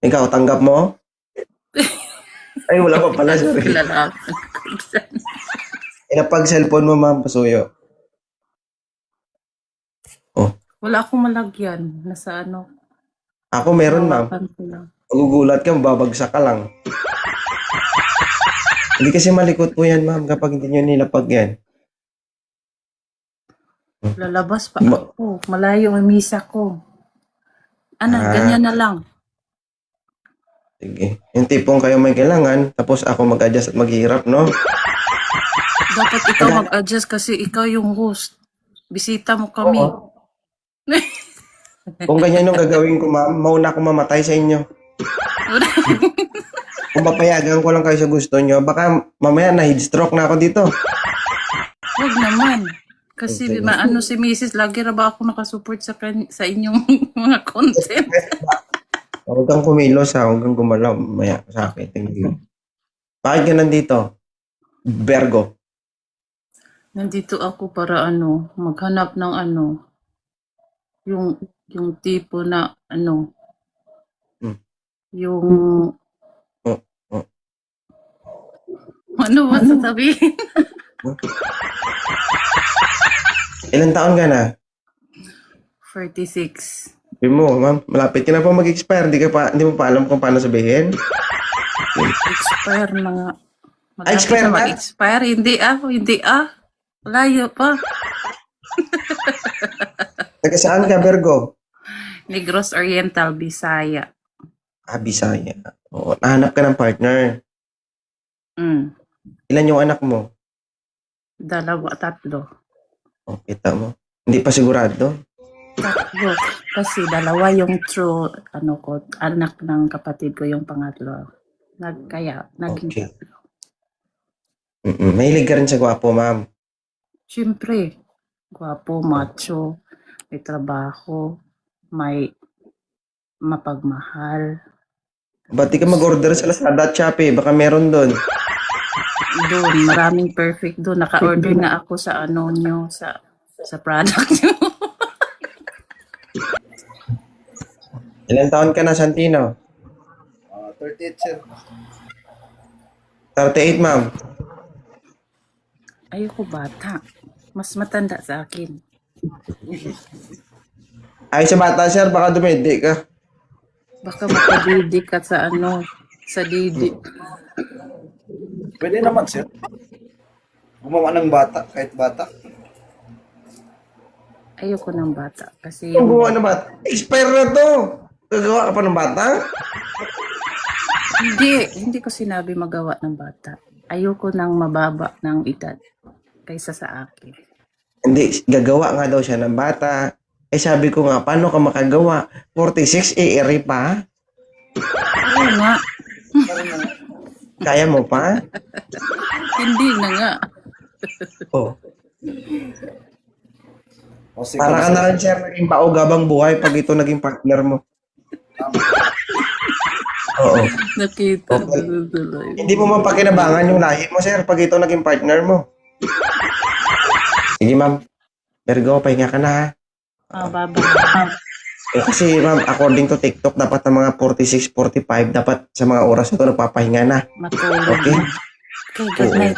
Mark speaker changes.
Speaker 1: Ikaw, tanggap mo? Ay, wala pa pala. Sorry.
Speaker 2: Lalaki.
Speaker 1: Pag cellphone mo, ma'am, pasuyo. Oh,
Speaker 2: Wala akong malagyan. Nasa ano.
Speaker 1: ako meron, ma'am.
Speaker 2: Hawakan ko lang.
Speaker 1: Magugulat ka, babagsak ka lang. Hindi kasi malikot po yan, ma'am, kapag hindi nyo nilapag yan.
Speaker 2: Lalabas pa
Speaker 1: Ma-
Speaker 2: ako. Malayo ang misa ko. Ganyan na lang.
Speaker 1: Sige. Yung tipong kayo may kailangan, tapos ako mag-adjust at maghihirap, no?
Speaker 2: Dapat ikaw mag-adjust kasi ikaw yung host. Bisita mo kami.
Speaker 1: Oo. Kung ganyan yung gagawin ko, ma'am, mauna akong mamatay sa inyo. Kung papayagan ko lang kayo sa gusto nyo, baka mamaya na headstroke na ako dito.
Speaker 2: Huwag naman. Kasi
Speaker 1: Okay.
Speaker 2: maano si Mrs. lagi na ba ako nakasupport sa inyong mga content.
Speaker 1: Huwag kang kumilos ha, huwag kang gumalaw. Maya sa akin, thank you. Bakit ka nandito? Virgo.
Speaker 2: Nandito ako para maghanap ng yung tipo na
Speaker 1: Hmm.
Speaker 2: yung
Speaker 1: Oh, oh.
Speaker 2: ano ba sasabihin?
Speaker 1: Ilan taon ka na?
Speaker 2: 46.
Speaker 1: Sabi mo, ma'am, malapit ka na pa mag-expire. Hindi mo pa alam kung paano sabihin.
Speaker 2: Expire na nga. Malapit
Speaker 1: Expire
Speaker 2: na
Speaker 1: na?
Speaker 2: mag-expire. Hindi Layo pa.
Speaker 1: Taga saan ka, Virgo?
Speaker 2: Negros Oriental, Bisaya.
Speaker 1: Bisaya. Oo, nahanap ka ng partner. Ilan yung anak mo?
Speaker 2: 2, 3.
Speaker 1: Oh, kita mo. Hindi pa sigurado.
Speaker 2: 3. Kasi 2 yung true, anak ng kapatid ko yung pangatlo. Naging
Speaker 1: Okay.
Speaker 2: 3.
Speaker 1: Mahilig ka rin sa gwapo, ma'am.
Speaker 2: Siyempre, gwapo, macho, may trabaho, may mapagmahal.
Speaker 1: Ba't di ka mag-order sa Lazada at Shopee? Baka meron doon.
Speaker 2: Doon, maraming perfect doon. Naka-order na ako sa nyo, sa product nyo.
Speaker 1: Ilan taon ka na, Santino?
Speaker 3: 38, sir.
Speaker 1: 38, ma'am.
Speaker 2: Ayoko bata. Mas matanda sa akin.
Speaker 1: Ay, sa bata, sir, baka dumidi ka.
Speaker 2: Baka makadidi ka sa sa didi.
Speaker 3: Pwede naman, sir. Gumawa ng bata, kahit bata.
Speaker 2: Ayoko ng bata. Kasi
Speaker 1: Ang gumawa na bata. Expire na to. Gagawa ka pa ng bata?
Speaker 2: hindi ko sinabi magawa ng bata. Ayoko nang mababa ng edad kaysa sa akin.
Speaker 1: Hindi, gagawa nga daw siya ng bata. Sabi ko nga, paano ka makagawa? 46, eri pa?
Speaker 2: Oo nga.
Speaker 1: Kaya mo pa?
Speaker 2: Hindi na nga.
Speaker 1: Oh.
Speaker 3: O, sige,
Speaker 1: Para ka
Speaker 3: sir.
Speaker 1: na rin, sir, naging paugabang buhay pag ito naging partner mo. Oo.
Speaker 2: Nakita
Speaker 1: Okay.
Speaker 2: ko tuloy.
Speaker 1: Hindi mo mapakinabangan yung lahi mo, sir, pag ito naging partner mo. Sige, ma'am. Virgo, pahinga ka na, ha?
Speaker 2: Baba.
Speaker 1: Kasi, ma'am, according to TikTok, dapat ng mga 46, 45, dapat sa mga oras na ito nagpapahinga na.
Speaker 2: Matulog
Speaker 1: Okay.
Speaker 2: na. Okay, good night.